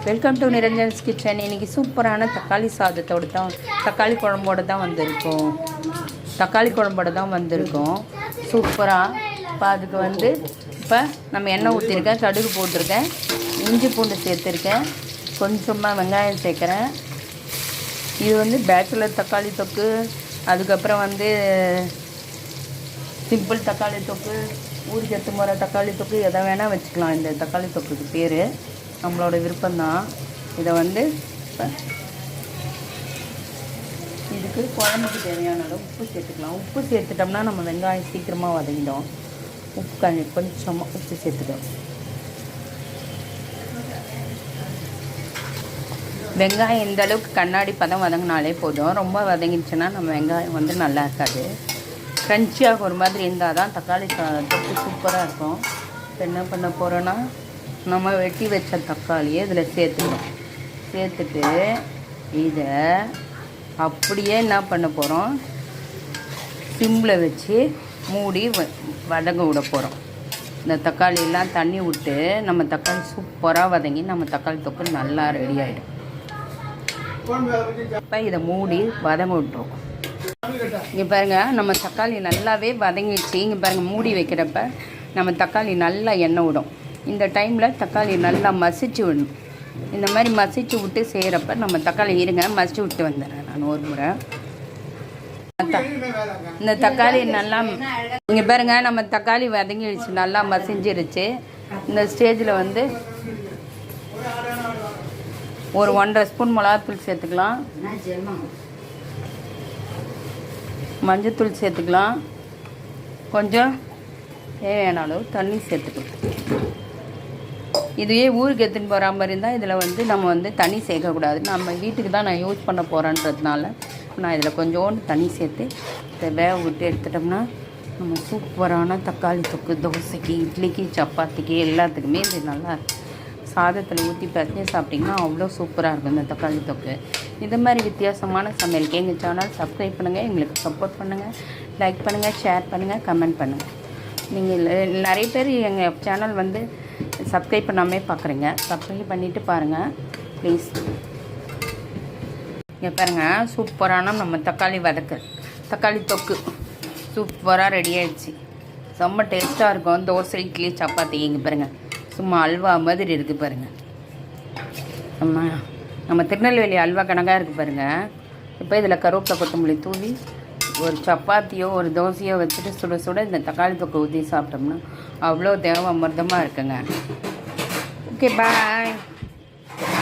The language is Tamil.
Welcome to நிரஞ்சன்ஸ் kitchen. இன்றைக்கி சூப்பரான தக்காளி சாதத்தோடு தான் தக்காளி குழம்போடு தான் வந்திருக்கோம். சூப்பராக இப்போ அதுக்கு இப்போ நம்ம எண்ணெய் ஊற்றிருக்கேன், கடுகு போட்டிருக்கேன், இஞ்சி பூண்டு சேர்த்துருக்கேன், கொஞ்சமாக வெங்காயம் சேர்க்குறேன். இது பேச்சுலர் தக்காளி தொக்கு, அதுக்கப்புறம் சிம்பிள் தக்காளி தொக்கு, ஊருக்கு எடுத்து முறை தக்காளி தொக்கு, எதை வேணால் வச்சுக்கலாம். இந்த தக்காளி தொக்குக்கு பேர் நம்மளோட விருப்பம்தான். இதை இப்போ இதுக்கு குழம்புக்கு தேவையான அளவு உப்பு சேர்த்துக்கலாம். உப்பு சேர்த்துட்டோம்னா நம்ம வெங்காயம் சீக்கிரமாக வதங்கிடும். கொஞ்சமாக உப்பு சேர்த்துக்கலாம். வெங்காயம் இந்த அளவுக்கு கண்ணாடி பதம் வதங்கினாலே போதும். ரொம்ப வதங்கிடுச்சுன்னா நம்ம வெங்காயம் நல்லா இருக்காது. க்ரன்ச்சியாக ஒரு மாதிரி இருந்தால் தான் தக்காளி தொக்கு சூப்பராக இருக்கும். இப்போ என்ன பண்ண போகிறோன்னா, நம்ம வெட்டி வச்ச தக்காளியை இதில் சேர்த்துட்டு இதை அப்படியே என்ன பண்ண போகிறோம், சிம்மில் வச்சு மூடி வதங்க விட போகிறோம். இந்த தக்காளியெல்லாம் தண்ணி விட்டு நம்ம தக்காளி சூப்பராக வதங்கி நம்ம தக்காளி தொக்கு நல்லா ரெடி ஆகிடும். இப்போ இதை மூடி வதங்க விட்டுரும். இங்கே பாருங்கள், நம்ம தக்காளி நல்லாவே வதங்கிடுச்சு. இங்கே பாருங்கள், மூடி வைக்கிறப்ப நம்ம தக்காளி நல்லா எண்ணெய் விடும். இந்த டைமில் தக்காளி நல்லா மசிச்சு விடணும். இந்த மாதிரி மசிச்சு விட்டு செய்கிறப்ப நம்ம தக்காளி மசிச்சு விட்டு வந்துடுறேன் நான் ஒரு முறை. இந்த தக்காளி நல்லா இங்கே பாருங்கள், நம்ம தக்காளி வதங்கிடுச்சு, நல்லா மசிஞ்சிருச்சு. இந்த ஸ்டேஜில் ஒரு 1.5 ஸ்பூன் மிளகாத்தூள் சேர்த்துக்கலாம், மஞ்சத்தூள் சேர்த்துக்கலாம், கொஞ்சம் தேவையான அளவு தண்ணி சேர்த்துக்கலாம். இதுவே ஊருக்கு எடுத்துன்னு போகிற மாதிரி இருந்தால் இதில் நம்ம தண்ணி சேர்க்கக்கூடாது. நம்ம வீட்டுக்கு தான் நான் யூஸ் பண்ண போகிறேன்றதுனால நான் இதில் கொஞ்சோண்டு தண்ணி சேர்த்து இதை வேக விட்டு எடுத்துட்டோம்னா நம்ம சூப்பரான தக்காளி தொக்கு தோசைக்கு, இட்லிக்கு, சப்பாத்திக்கு எல்லாத்துக்குமே இது நல்லா சாதத்தில் ஊற்றி பசங்க சாப்பிட்டிங்கன்னா அவ்வளோ சூப்பராக இருக்கும் இந்த தக்காளி தொக்கு. இது மாதிரி வித்தியாசமான சமையலுக்கு எங்கள் சேனல் சப்ஸ்கிரைப் பண்ணுங்கள், எங்களுக்கு சப்போர்ட் பண்ணுங்கள், லைக் பண்ணுங்கள், ஷேர் பண்ணுங்கள், கமெண்ட் பண்ணுங்கள். நீங்கள் நிறைய பேர் எங்கள் சேனல் சப்ஸ்கிரைப் பண்ணாமே பார்க்குறீங்க. சப்ஸ்கிரைப் பண்ணிவிட்டு பாருங்கள் ப்ளீஸ். இங்கே பாருங்கள், சூப்பரான நம்ம தக்காளி தொக்கு சூப்பராக ரெடி ஆகிடுச்சு. ரொம்ப டேஸ்ட்டாக இருக்கும் தோசை, இட்லி, சப்பாத்தி. இங்கே பாருங்கள், சும்மா அல்வா மாதிரி இருக்குது பாருங்கள். நம்ம திருநெல்வேலி அல்வா கணக்காக இருக்குது பாருங்கள். இப்போ இதில் கருவேப்பிலை கொத்தமல்லி தூவி ஒரு சப்பாத்தியோ ஒரு தோசையோ வச்சுட்டு சுட சுட இந்த தக்காளி தொக்கு ஊற்றி சாப்பிட்டோம்னா அவ்வளோ தேவை அமிர்தமாக இருக்குங்க. ஓகே, பாய்.